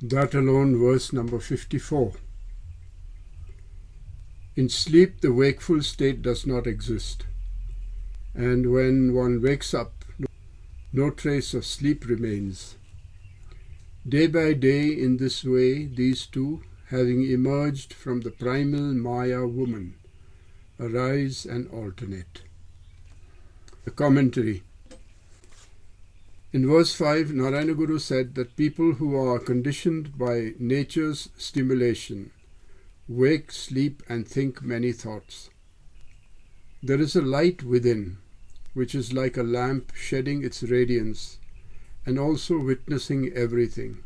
That alone, verse number 54. In sleep, the wakeful state does not exist, and when one wakes up, no trace of sleep remains. Day by day, in this way, these two, having emerged from the primal Maya woman, arise and alternate. The commentary. In verse 5, Narayana Guru said that people who are conditioned by nature's stimulation wake, sleep, and think many thoughts. There is a light within, which is like a lamp shedding its radiance and also witnessing everything.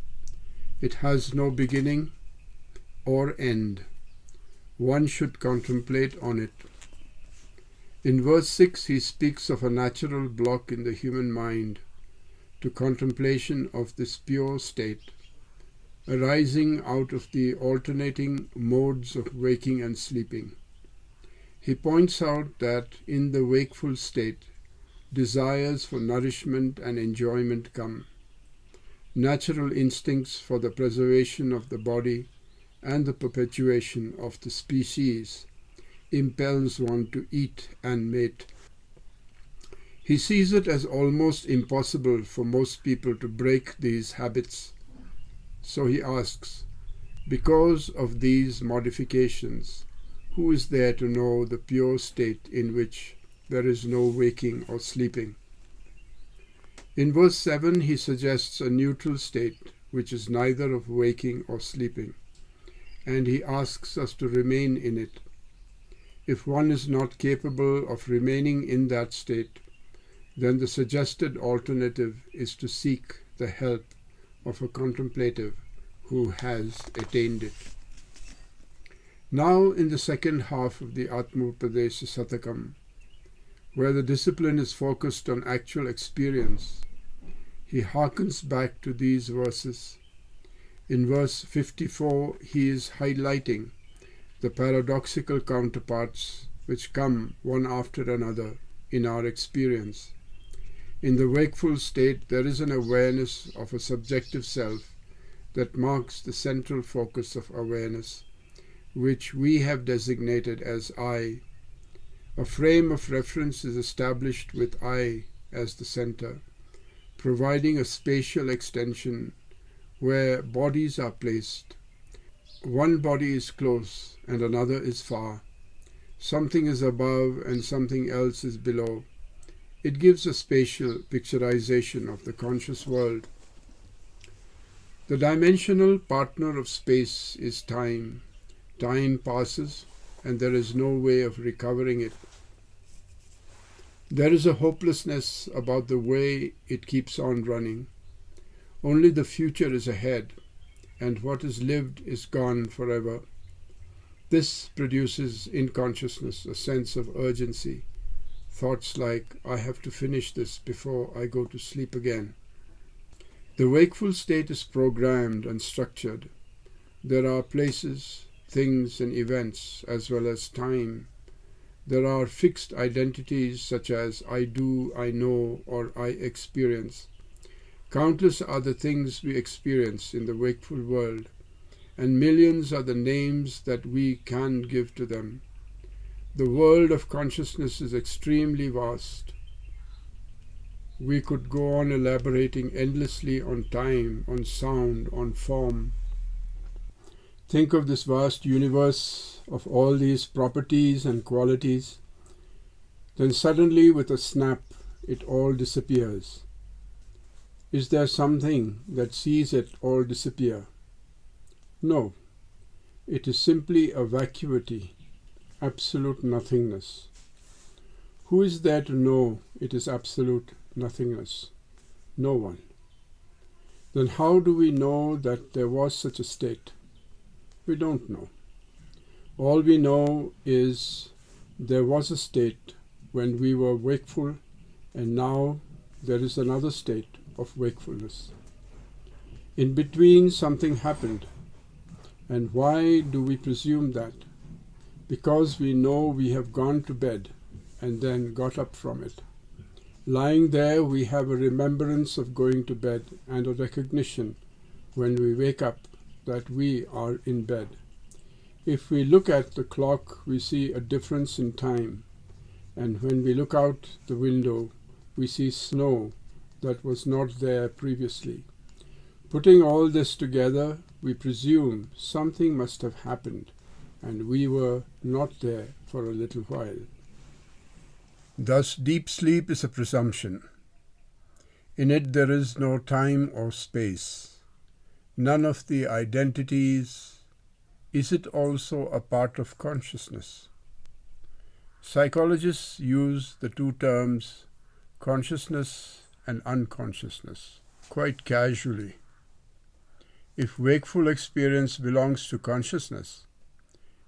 It has no beginning or end. One should contemplate on it. In verse 6, he speaks of a natural block in the human mind to contemplation of this pure state, arising out of the alternating modes of waking and sleeping. He points out that in the wakeful state, desires for nourishment and enjoyment come. Natural instincts for the preservation of the body and the perpetuation of the species impels one to eat and mate. He sees it as almost impossible for most people to break these habits. So he asks, because of these modifications, who is there to know the pure state in which there is no waking or sleeping? In verse 7, he suggests a neutral state which is neither of waking or sleeping, and he asks us to remain in it. If one is not capable of remaining in that state, then the suggested alternative is to seek the help of a contemplative who has attained it. Now in the second half of the Atma-upadesha Satakam, where the discipline is focused on actual experience, he hearkens back to these verses. In verse 54, he is highlighting the paradoxical counterparts which come one after another in our experience. In the wakeful state, there is an awareness of a subjective self that marks the central focus of awareness, which we have designated as I. A frame of reference is established with I as the center, providing a spatial extension where bodies are placed. One body is close and another is far. Something is above and something else is below. It gives a spatial picturization of the conscious world. The dimensional partner of space is time. Time passes, and there is no way of recovering it. There is a hopelessness about the way it keeps on running. Only the future is ahead, and what is lived is gone forever. This produces in consciousness a sense of urgency. Thoughts like, I have to finish this before I go to sleep again. The wakeful state is programmed and structured. There are places, things, and events, as well as time. There are fixed identities such as I do, I know, or I experience. Countless are the things we experience in the wakeful world, and millions are the names that we can give to them. The world of consciousness is extremely vast. We could go on elaborating endlessly on time, on sound, on form. Think of this vast universe of all these properties and qualities. Then suddenly, with a snap, it all disappears. Is there something that sees it all disappear? No. It is simply a vacuity, absolute nothingness. Who is there to know it is absolute nothingness? No one. Then how do we know that there was such a state? We don't know. All we know is there was a state when we were wakeful, and now there is another state of wakefulness. In between, something happened. And why do we presume that? Because we know we have gone to bed and then got up from it. Lying there, we have a remembrance of going to bed and a recognition when we wake up that we are in bed. If we look at the clock, we see a difference in time, and when we look out the window, we see snow that was not there previously. Putting all this together, we presume something must have happened, and we were not there for a little while. Thus, deep sleep is a presumption. In it there is no time or space, none of the identities. Is it also a part of consciousness? Psychologists use the two terms consciousness and unconsciousness quite casually. If wakeful experience belongs to consciousness,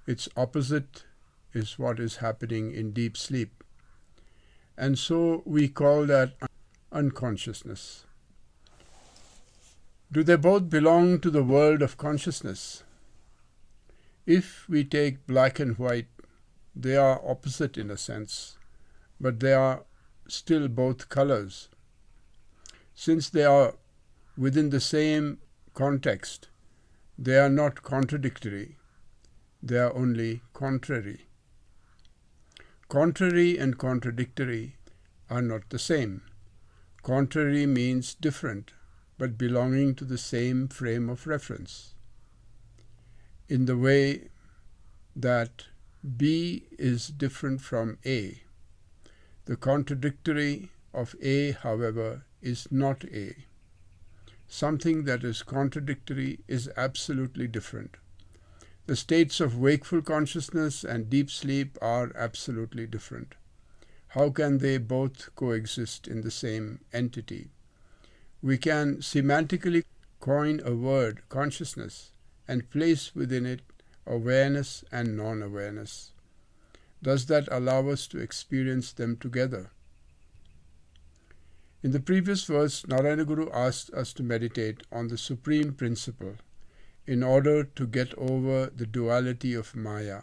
its opposite is what is happening in deep sleep. And so we call that unconsciousness. Do they both belong to the world of consciousness? If we take black and white, they are opposite in a sense, but they are still both colors. Since they are within the same context, they are not contradictory, they are only contrary. Contrary and contradictory are not the same. Contrary means different, but belonging to the same frame of reference. In the way that B is different from A. The contradictory of A, however, is not A. Something that is contradictory is absolutely different. The states of wakeful consciousness and deep sleep are absolutely different. How can they both coexist in the same entity? We can semantically coin a word, consciousness, and place within it awareness and non-awareness. Does that allow us to experience them together? In the previous verse, Narayana Guru asked us to meditate on the supreme principle in order to get over the duality of Maya.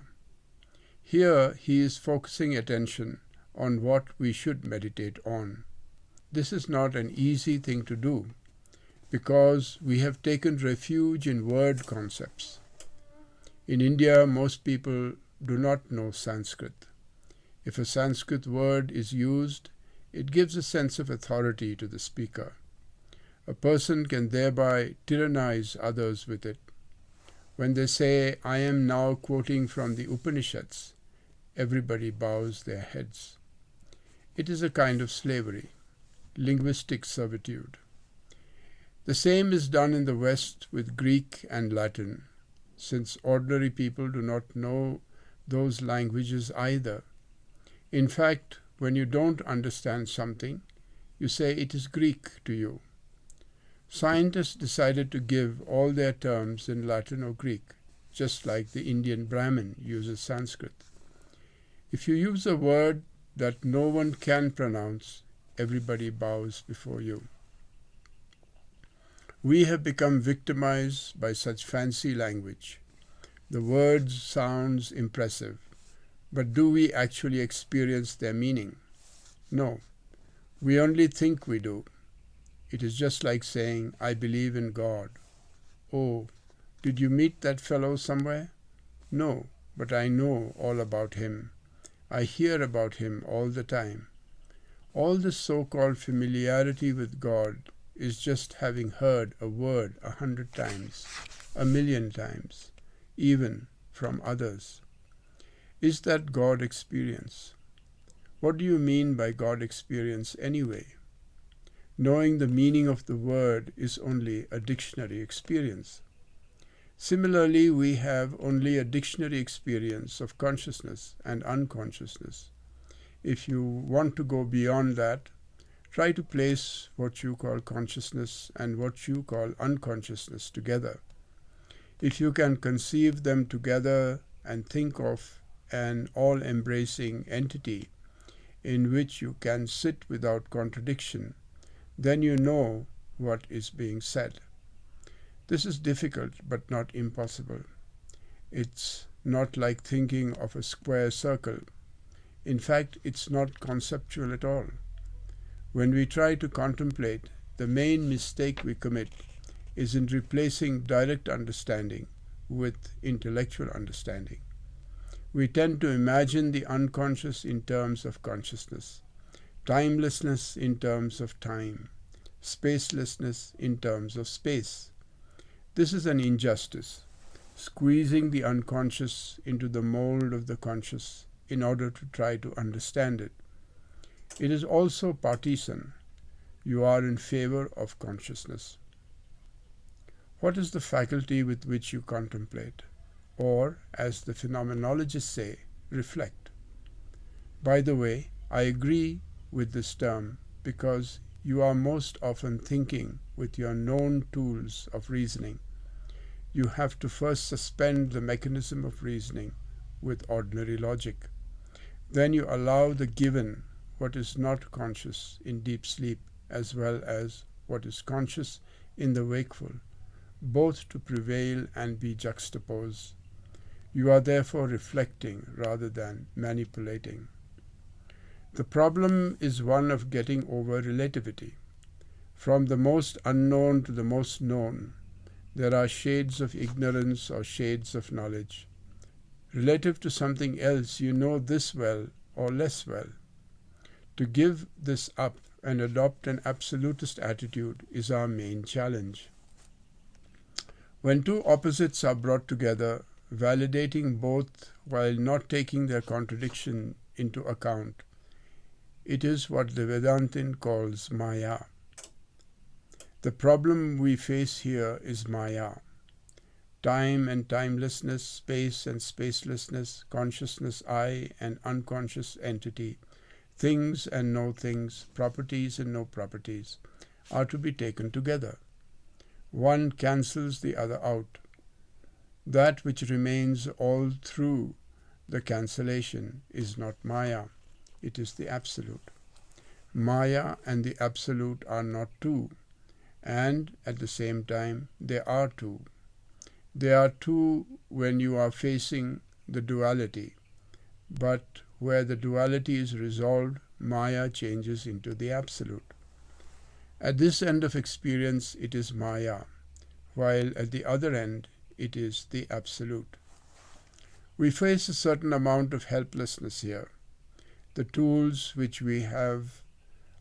Here he is focusing attention on what we should meditate on. This is not an easy thing to do because we have taken refuge in word concepts. In India, most people do not know Sanskrit. If a Sanskrit word is used, it gives a sense of authority to the speaker. A person can thereby tyrannize others with it. When they say, "I am now quoting from the Upanishads," everybody bows their heads. It is a kind of slavery, linguistic servitude. The same is done in the West with Greek and Latin, since ordinary people do not know those languages either. In fact, when you don't understand something, you say it is Greek to you. Scientists decided to give all their terms in Latin or Greek, just like the Indian Brahmin uses Sanskrit. If you use a word that no one can pronounce, everybody bows before you. We have become victimized by such fancy language. The words sound impressive, but do we actually experience their meaning? No, we only think we do. It is just like saying, "I believe in God." "Oh, did you meet that fellow somewhere?" "No, but I know all about him. I hear about him all the time." All this so-called familiarity with God is just having heard a word 100 times, 1,000,000 times, even from others. Is that God experience? What do you mean by God experience anyway? Knowing the meaning of the word is only a dictionary experience. Similarly, we have only a dictionary experience of consciousness and unconsciousness. If you want to go beyond that, try to place what you call consciousness and what you call unconsciousness together. If you can conceive them together and think of an all-embracing entity in which you can sit without contradiction, then you know what is being said. This is difficult but not impossible. It's not like thinking of a square circle. In fact, it's not conceptual at all. When we try to contemplate, the main mistake we commit is in replacing direct understanding with intellectual understanding. We tend to imagine the unconscious in terms of consciousness, timelessness in terms of time, spacelessness in terms of space. This is an injustice, squeezing the unconscious into the mold of the conscious in order to try to understand it. It is also partisan. You are in favor of consciousness. What is the faculty with which you contemplate? Or, as the phenomenologists say, reflect. By the way, I agree with this term because you are most often thinking with your known tools of reasoning. You have to first suspend the mechanism of reasoning with ordinary logic. Then you allow the given, what is not conscious in deep sleep, as well as what is conscious in the wakeful, both to prevail and be juxtaposed. You are therefore reflecting rather than manipulating. The problem is one of getting over relativity. From the most unknown to the most known, there are shades of ignorance or shades of knowledge. Relative to something else, you know this well or less well. To give this up and adopt an absolutist attitude is our main challenge. When two opposites are brought together, validating both while not taking their contradiction into account, it is what the Vedantin calls Maya. The problem we face here is Maya. Time and timelessness, space and spacelessness, consciousness I and unconscious entity, things and no things, properties and no properties, are to be taken together. One cancels the other out. That which remains all through the cancellation is not Maya, it is the Absolute. Maya and the Absolute are not two, and at the same time they are two. They are two when you are facing the duality, but where the duality is resolved, Maya changes into the Absolute. At this end of experience, it is Maya, while at the other end, it is the Absolute. We face a certain amount of helplessness here. The tools which we have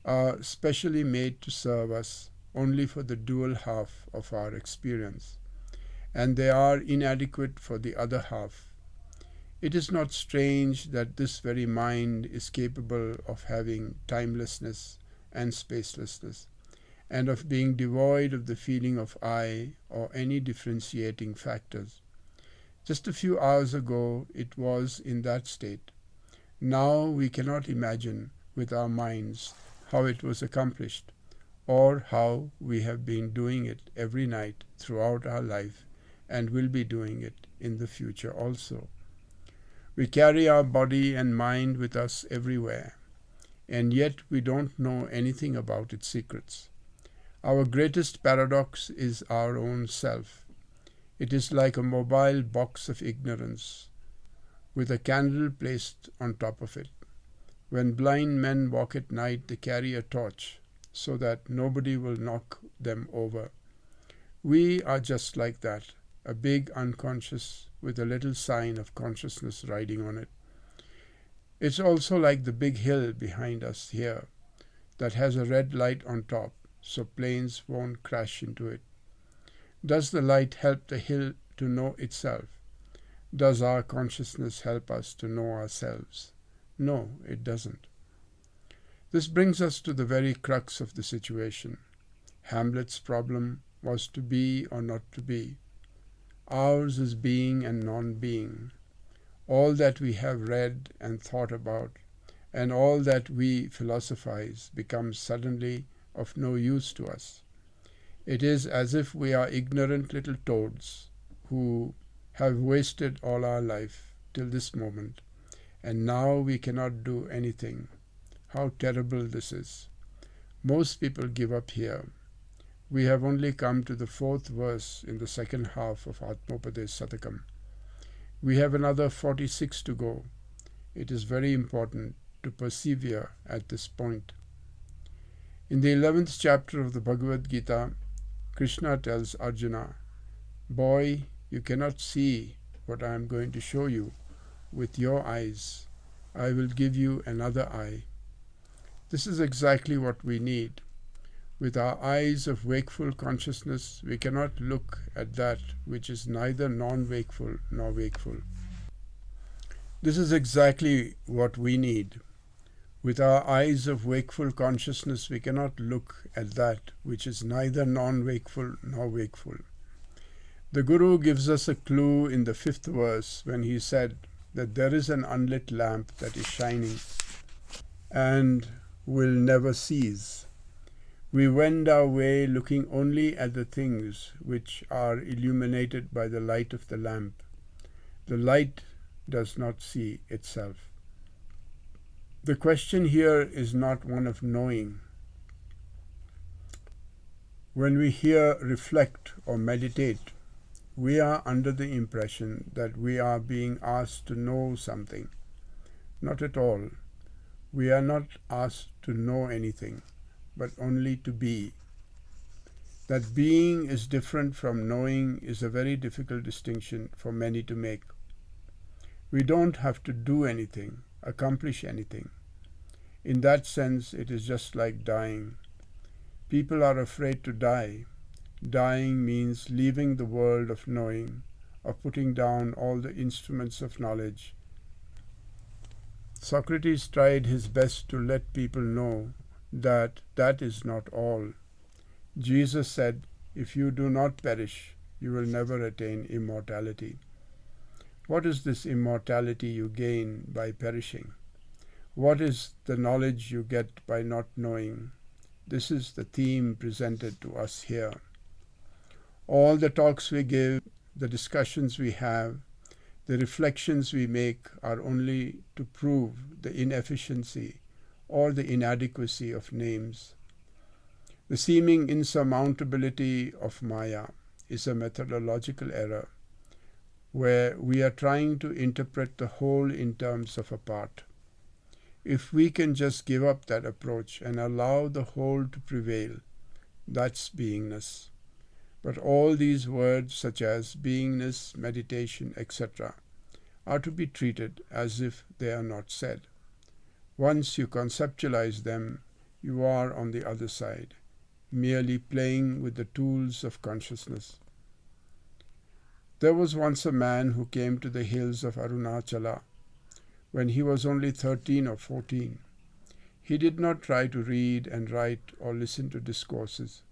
are specially made to serve us only for the dual half of our experience, and they are inadequate for the other half. It is not strange that this very mind is capable of having timelessness and spacelessness, and of being devoid of the feeling of I or any differentiating factors. Just a few hours ago it was in that state. Now we cannot imagine with our minds how it was accomplished, or how we have been doing it every night throughout our life and will be doing it in the future also. We carry our body and mind with us everywhere, and yet we don't know anything about its secrets. Our greatest paradox is our own self. It is like a mobile box of ignorance with a candle placed on top of it. When blind men walk at night, they carry a torch so that nobody will knock them over. We are just like that, a big unconscious with a little sign of consciousness riding on it. It's also like the big hill behind us here that has a red light on top, so planes won't crash into it. Does the light help the hill to know itself? Does our consciousness help us to know ourselves? No, it doesn't. This brings us to the very crux of the situation. Hamlet's problem was to be or not to be. Ours is being and non-being. All that we have read and thought about, and all that we philosophize, becomes suddenly of no use to us. It is as if we are ignorant little toads who have wasted all our life till this moment, and now we cannot do anything. How terrible this is. Most people give up here. We have only come to the 4th verse in the second half of Atmopadesh Satakam. We have another 46 to go. It is very important to persevere at this point. In the 11th chapter of the Bhagavad Gita, Krishna tells Arjuna, "Boy, you cannot see what I am going to show you with your eyes. I will give you another eye." This is exactly what we need. With our eyes of wakeful consciousness, we cannot look at that which is neither non-wakeful nor wakeful. This is exactly what we need. With our eyes of wakeful consciousness, we cannot look at that which is neither non-wakeful nor wakeful. The Guru gives us a clue in the 5th verse when he said that there is an unlit lamp that is shining and will never cease. We wend our way looking only at the things which are illuminated by the light of the lamp. The light does not see itself. The question here is not one of knowing. When we hear reflect or meditate, we are under the impression that we are being asked to know something. Not at all. We are not asked to know anything, but only to be. That being is different from knowing is a very difficult distinction for many to make. We don't have to do anything, accomplish anything. In that sense, it is just like dying. People are afraid to die. Dying means leaving the world of knowing, of putting down all the instruments of knowledge. Socrates tried his best to let people know that that is not all. Jesus said, "If you do not perish, you will never attain immortality." What is this immortality you gain by perishing? What is the knowledge you get by not knowing? This is the theme presented to us here. All the talks we give, the discussions we have, the reflections we make are only to prove the inefficiency or the inadequacy of names. The seeming insurmountability of Maya is a methodological error, where we are trying to interpret the whole in terms of a part. If we can just give up that approach and allow the whole to prevail, that's beingness. But all these words such as beingness, meditation, etc. are to be treated as if they are not said. Once you conceptualize them, you are on the other side, merely playing with the tools of consciousness. There was once a man who came to the hills of Arunachala when he was only 13 or 14. He did not try to read and write or listen to discourses.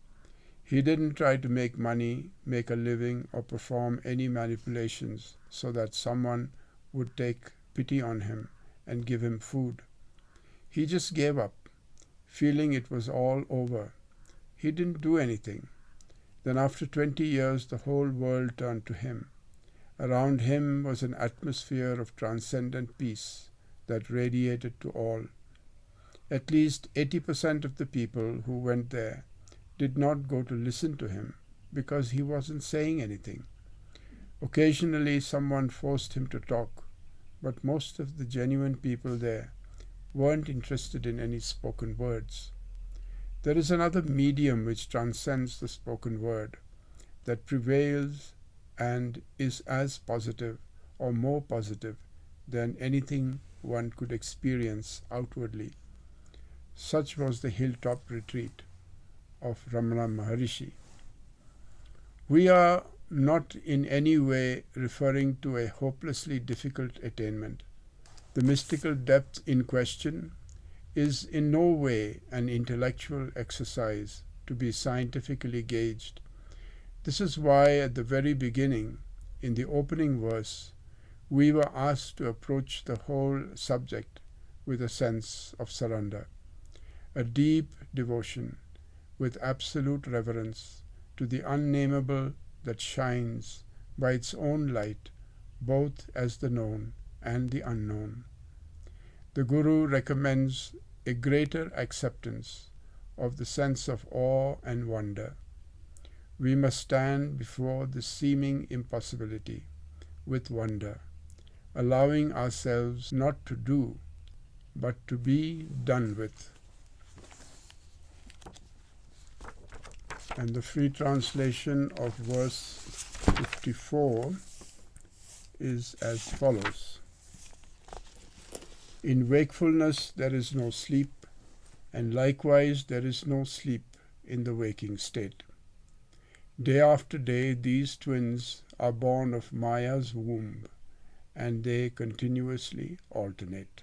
He didn't try to make money, make a living, or perform any manipulations so that someone would take pity on him and give him food. He just gave up, feeling it was all over. He didn't do anything. Then after 20 years, the whole world turned to him. Around him was an atmosphere of transcendent peace that radiated to all. At least 80% of the people who went there did not go to listen to him because he wasn't saying anything. Occasionally someone forced him to talk, but most of the genuine people there weren't interested in any spoken words. There is another medium which transcends the spoken word, that prevails and is as positive or more positive than anything one could experience outwardly. Such was the hilltop retreat of Ramana Maharishi. We are not in any way referring to a hopelessly difficult attainment. The mystical depth in question is in no way an intellectual exercise to be scientifically gauged. This is why at the very beginning, in the opening verse, we were asked to approach the whole subject with a sense of surrender, a deep devotion with absolute reverence to the unnameable that shines by its own light, both as the known and the unknown. The Guru recommends a greater acceptance of the sense of awe and wonder. We must stand before the seeming impossibility with wonder, allowing ourselves not to do, but to be done with. And the free translation of verse 54 is as follows. In wakefulness there is no sleep, and likewise there is no sleep in the waking state. Day after day these twins are born of Maya's womb, and they continuously alternate.